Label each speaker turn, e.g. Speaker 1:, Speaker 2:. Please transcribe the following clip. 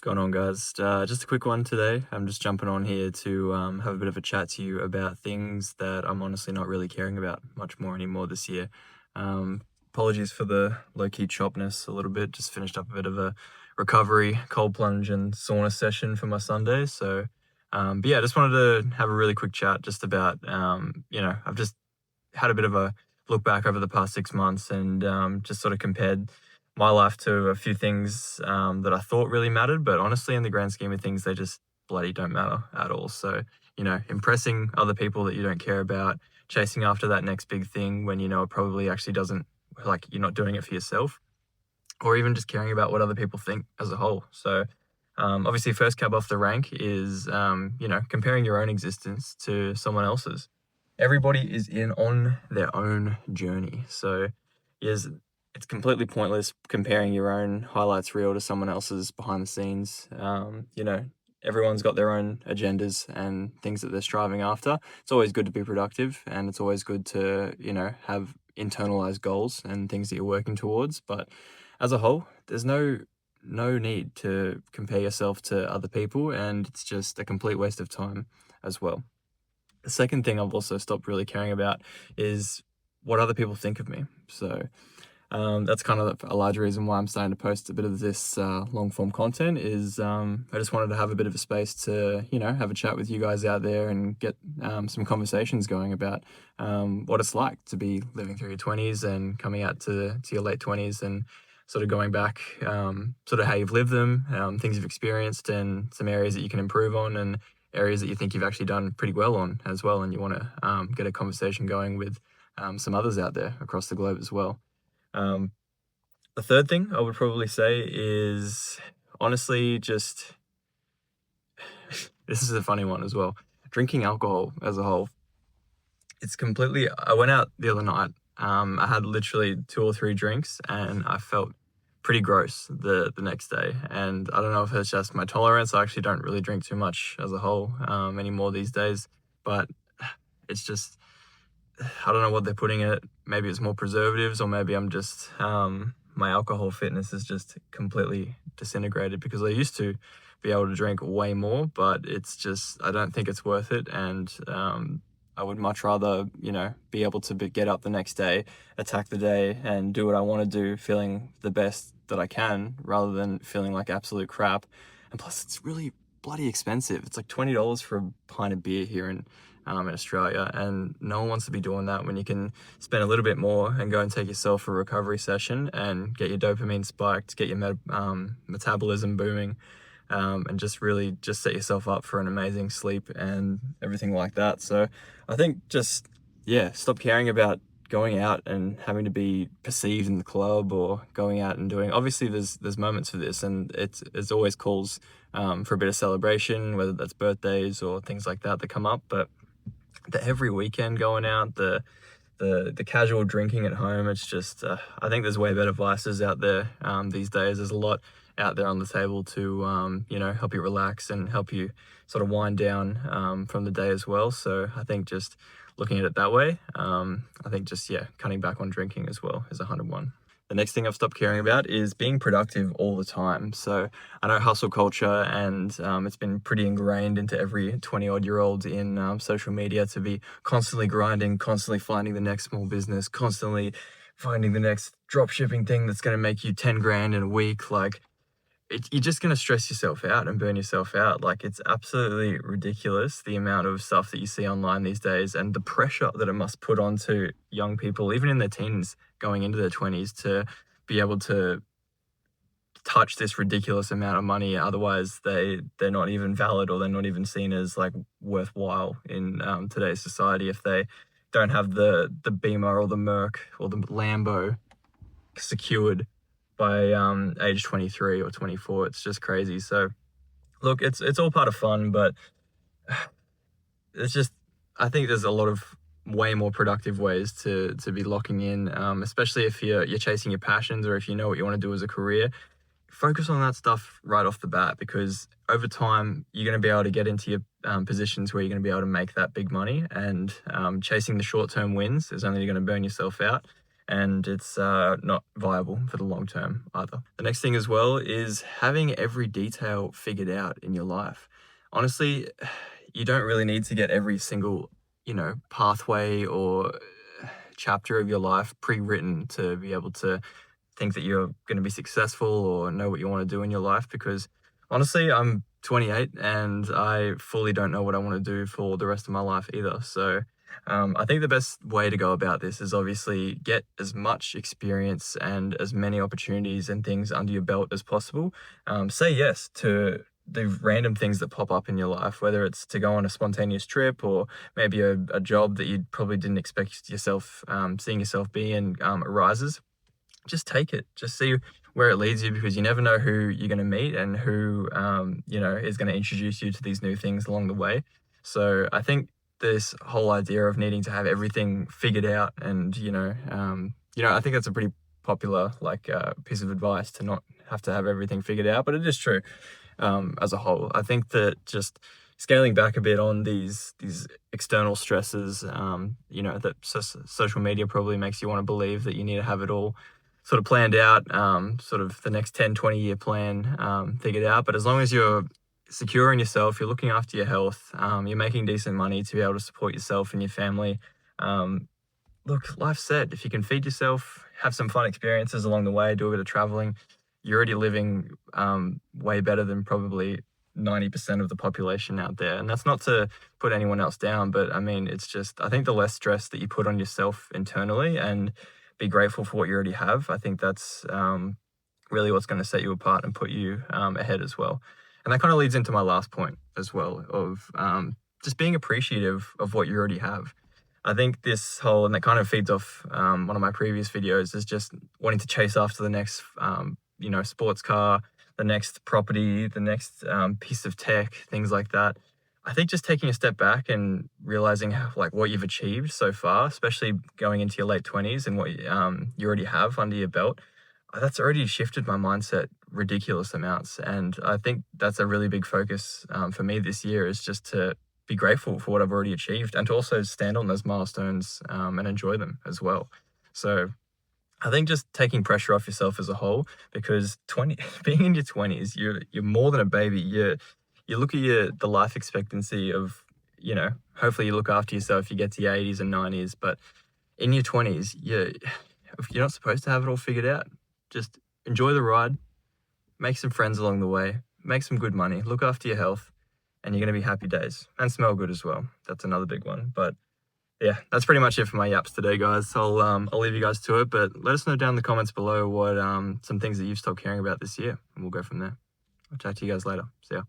Speaker 1: What's going on, guys? Just a quick one today. I'm just jumping on here to have a bit of a chat to you about things that I'm honestly not really caring about much more anymore this year. Um, Apologies for the low-key chopness a little bit. Just finished up a bit of a recovery, cold plunge and sauna session for my Sunday. But yeah, I just wanted to have a really quick chat just about, I've just had a bit of a look back over the past 6 months and just sort of compared my life to a few things that I thought really mattered, but honestly, in the grand scheme of things, they just bloody don't matter at all. So, impressing other people that you don't care about, chasing after that next big thing when you know it probably actually doesn't, like you're not doing it for yourself, or even just caring about what other people think as a whole. So, obviously, first cab off the rank is, comparing your own existence to someone else's. Everybody is in on their own journey. So, yes, it's completely pointless comparing your own highlights reel to someone else's behind the scenes. Everyone's got their own agendas and things that they're striving after. It's always good to be productive, and it's always good to, have internalized goals and things that you're working towards. But as a whole, there's no need to compare yourself to other people, and it's just a complete waste of time as well. The second thing I've also stopped really caring about is what other people think of me. So that's kind of a large reason why I'm starting to post a bit of this long form content is I just wanted to have a bit of a space to, have a chat with you guys out there and get some conversations going about what it's like to be living through your 20s and coming out to your late 20s and sort of going back, sort of how you've lived them, things you've experienced and some areas that you can improve on and areas that you think you've actually done pretty well on as well. And you want to get a conversation going with some others out there across the globe as well. Um, the third thing I would probably say is honestly just this is a funny one as well. Drinking alcohol as a whole. I went out the other night. I had literally 2 or 3 drinks and I felt pretty gross the next day. And I don't know if it's just my tolerance. I actually don't really drink too much as a whole anymore these days. But it's just I don't know what they're putting in it. Maybe it's more preservatives, or maybe I'm just my alcohol fitness is just completely disintegrated because I used to be able to drink way more, but it's just I don't think it's worth it, and I would much rather be able to get up the next day, attack the day, and do what I want to do, feeling the best that I can, rather than feeling like absolute crap. And plus, it's really bloody expensive. It's like $20 for a pint of beer here in Australia, and no one wants to be doing that when you can spend a little bit more and go and take yourself a recovery session and get your dopamine spiked, get your metabolism booming, and just really just set yourself up for an amazing sleep and everything like that. So I think just, yeah, stop caring about going out and having to be perceived in the club or going out and doing, obviously there's moments for this, and it's always calls for a bit of celebration, whether that's birthdays or things like that come up. But the every weekend going out, the casual drinking at home, it's just I think there's way better vices out there these days. There's a lot out there on the table to help you relax and help you sort of wind down from the day as well. So I think just looking at it that way, I think just cutting back on drinking as well is 101. The next thing I've stopped caring about is being productive all the time. So I know hustle culture, and it's been pretty ingrained into every 20-odd-year-old in social media to be constantly grinding, constantly finding the next small business, constantly finding the next drop shipping thing that's going to make you 10 grand in a week. Like, you're just going to stress yourself out and burn yourself out. Like, it's absolutely ridiculous, the amount of stuff that you see online these days and the pressure that it must put onto young people, even in their teens, going into their 20s, to be able to touch this ridiculous amount of money. Otherwise, they're not even valid, or they're not even seen as like worthwhile in today's society if they don't have the Beamer or the Merc or the Lambo secured by age 23 or 24. It's just crazy. So look, it's all part of fun, but it's just, I think there's a lot of way more productive ways to be locking in, especially if you're chasing your passions, or if you know what you want to do as a career. Focus on that stuff right off the bat, because over time you're going to be able to get into your positions where you're going to be able to make that big money, and chasing the short-term wins is only going to burn yourself out. and it's not viable for the long term either. The next thing as well is having every detail figured out in your life. Honestly, you don't really need to get every single, pathway or chapter of your life pre-written to be able to think that you're going to be successful or know what you want to do in your life, because honestly, I'm 28 and I fully don't know what I want to do for the rest of my life either. So I think the best way to go about this is obviously get as much experience and as many opportunities and things under your belt as possible. Say yes to the random things that pop up in your life, whether it's to go on a spontaneous trip or maybe a job that you probably didn't expect yourself, seeing yourself be in, arises. Just take it. Just see where it leads you, because you never know who you're going to meet and who, is going to introduce you to these new things along the way. So I think this whole idea of needing to have everything figured out and, I think that's a pretty popular piece of advice, to not have to have everything figured out, but it is true as a whole. I think that just scaling back a bit on these external stresses, that social media probably makes you want to believe that you need to have it all sort of planned out, sort of the next 10, 20-year plan figured out. But as long as you're secure in yourself, you're looking after your health, you're making decent money to be able to support yourself and your family, look, life's set. If you can feed yourself, have some fun experiences along the way, do a bit of traveling, you're already living way better than probably 90% of the population out there. And that's not to put anyone else down, but I mean, it's just, I think the less stress that you put on yourself internally and be grateful for what you already have, I think that's really what's going to set you apart and put you ahead as well. And that kind of leads into my last point as well, of just being appreciative of what you already have. I think this whole, and that kind of feeds off one of my previous videos, is just wanting to chase after the next, sports car, the next property, the next piece of tech, things like that. I think just taking a step back and realizing what you've achieved so far, especially going into your late 20s and what you already have under your belt, that's already shifted my mindset ridiculous amounts. And I think that's a really big focus for me this year, is just to be grateful for what I've already achieved and to also stand on those milestones and enjoy them as well. So I think just taking pressure off yourself as a whole, because being in your 20s, you're more than a baby. You look at the life expectancy of, hopefully you look after yourself, you get to your 80s and 90s, but in your 20s, you're not supposed to have it all figured out. Just enjoy the ride, make some friends along the way, make some good money, look after your health, and you're going to be happy days, and smell good as well. That's another big one. But yeah, that's pretty much it for my yaps today, guys. I'll leave you guys to it, but let us know down in the comments below what some things that you've stopped caring about this year, and we'll go from there. I'll chat to you guys later. See ya.